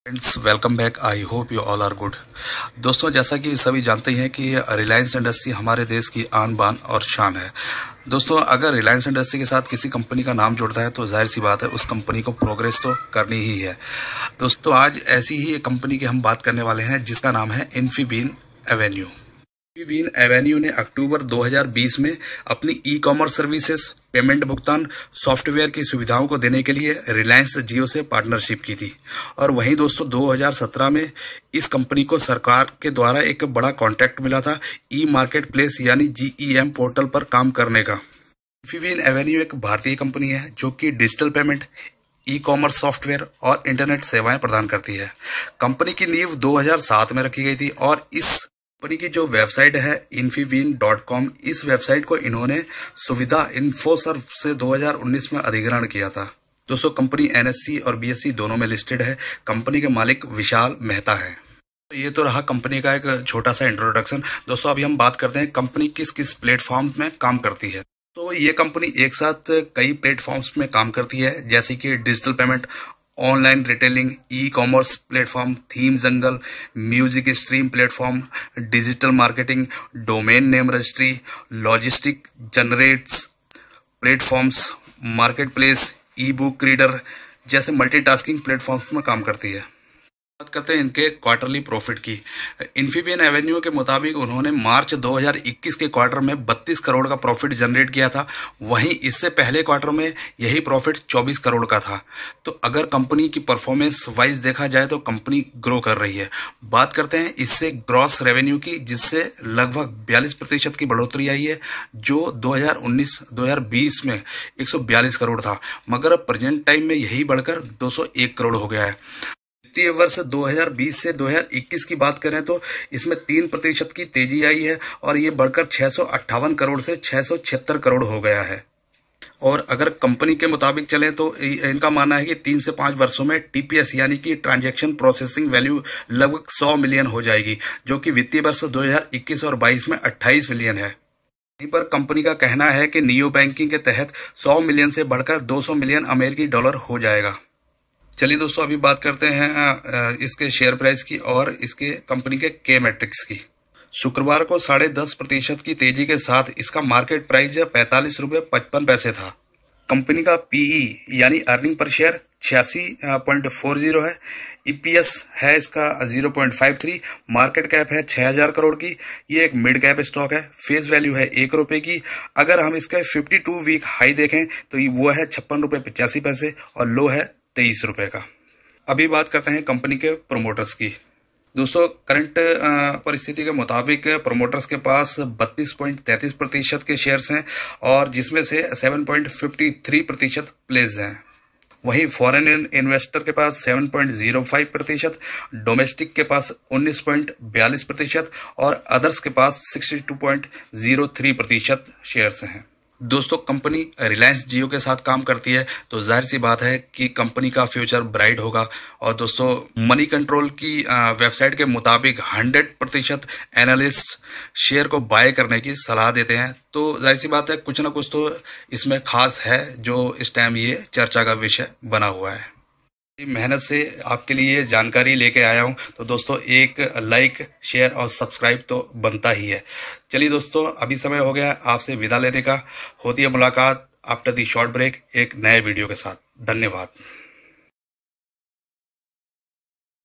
Friends, welcome back. I hope you all are good. दोस्तों, जैसा कि सभी जानते हैं कि रिलायंस इंडस्ट्री हमारे देश की आन बान और शान है। दोस्तों, अगर रिलायंस इंडस्ट्री के साथ किसी कंपनी का नाम जुड़ता है तो जाहिर सी बात है उस कंपनी को प्रोग्रेस तो करनी ही है। दोस्तों, आज ऐसी ही एक कंपनी की हम बात करने वाले हैं जिसका नाम है इन्फीबीम एवेन्यू। इन्फीबीम एवेन्यू ने अक्टूबर 2020 में अपनी ई कॉमर्स सर्विसेज, पेमेंट, भुगतान सॉफ्टवेयर की सुविधाओं को देने के लिए रिलायंस जियो से पार्टनरशिप की थी। और वहीं दोस्तों 2017 में इस कंपनी को सरकार के द्वारा एक बड़ा कॉन्ट्रैक्ट मिला था ई मार्केट प्लेस यानी GEM पोर्टल पर काम करने का। इन्फीबीम एवेन्यू एक भारतीय कंपनी है जो कि digital payment, e commerce software और इंटरनेट सेवाएं प्रदान करती है। कंपनी की नींव 2007 में रखी गई थी और इस कंपनी की जो वेबसाइट है infibim.com, इस वेबसाइट को इन्होंने सुविधा इन्फोसर्व से 2019 में अधिग्रहण किया था। दोस्तों, कंपनी NSE और BSE दोनों में लिस्टेड है। कंपनी के मालिक विशाल मेहता है। तो ये तो रहा कंपनी का एक छोटा सा इंट्रोडक्शन। दोस्तों, अभी हम बात करते हैं कंपनी किस किस प्लेटफॉर्म में काम करती है। तो ये कंपनी एक साथ कई प्लेटफॉर्म्स में काम करती है, जैसे कि digital payment, online retailing, e commerce platform, theme jungle, music stream platform, digital marketing, domain name registry, logistic generates platforms, marketplace, e book reader जैसे मल्टीटास्किंग प्लेटफॉर्म्स में काम करती है। बात करते हैं इनके क्वार्टरली प्रॉफिट की। इन्फीबीम एवेन्यू के मुताबिक उन्होंने मार्च 2021 के क्वार्टर में 32 करोड़ का प्रॉफिट जनरेट किया था। वहीं इससे पहले क्वार्टर में यही प्रॉफिट 24 करोड़ का था। तो अगर कंपनी की परफॉर्मेंस वाइज देखा जाए तो कंपनी ग्रो कर रही है। बात करते हैं इससे ग्रॉस रेवेन्यू की, जिससे लगभग 42% की बढ़ोतरी आई है, जो 2019-2020 में 142 करोड़ था, मगर प्रेजेंट टाइम में यही बढ़कर 201 करोड़ हो गया है। वित्तीय वर्ष 2020 से 2021 की बात करें तो इसमें 3% की तेजी आई है और ये बढ़कर 658 करोड़ से 676 करोड़ हो गया है। और अगर कंपनी के मुताबिक चलें तो इनका मानना है कि 3 से 5 वर्षों में TPS यानी कि ट्रांजैक्शन प्रोसेसिंग वैल्यू लगभग 100 मिलियन हो जाएगी, जो कि वित्तीय वर्ष 2021 और 22 में 28 मिलियन है। वहीं पर कंपनी का कहना है कि नियो बैंकिंग के तहत 100 मिलियन से बढ़कर 200 मिलियन अमेरिकी डॉलर हो जाएगा। चलिए दोस्तों, अभी बात करते हैं इसके शेयर प्राइस की और इसके कंपनी के के मैट्रिक्स की। शुक्रवार को 10.5% की तेजी के साथ इसका मार्केट प्राइस 45 रुपये 55 पैसे था। कंपनी का PE यानी अर्निंग पर शेयर 86.40 है। EPS है इसका 0.53। मार्केट कैप है 6000 करोड़ की। ये एक मिड कैप स्टॉक है। फेस वैल्यू है 1 रुपये की। अगर हम इसका 52 वीक हाई देखें तो वो है 56 रुपये 85 पैसे और लो है 23 रुपये का। अभी बात करते हैं कंपनी के प्रोमोटर्स की। दोस्तों, करंट परिस्थिति के मुताबिक प्रोमोटर्स के पास 32.33% के शेयर्स हैं और जिसमें से 7.53% प्लेस हैं। वहीं फॉरेन इन्वेस्टर के पास 7.05%, डोमेस्टिक के पास 19.42% और अदर्स के पास 62.03% शेयर्स हैं। दोस्तों, कंपनी रिलायंस जियो के साथ काम करती है तो जाहिर सी बात है कि कंपनी का फ्यूचर ब्राइट होगा। और दोस्तों, मनी कंट्रोल की वेबसाइट के मुताबिक 100% एनालिस्ट शेयर को बाय करने की सलाह देते हैं। तो जाहिर सी बात है कुछ ना कुछ तो इसमें खास है जो इस टाइम ये चर्चा का विषय बना हुआ है। मेहनत से आपके लिए जानकारी लेके आया हूं, तो दोस्तों एक लाइक, शेयर और सब्सक्राइब तो बनता ही है। चलिए दोस्तों, अभी समय हो गया आपसे विदा लेने का। होती है मुलाकात आफ्टर दी शॉर्ट ब्रेक एक नए वीडियो के साथ। धन्यवाद।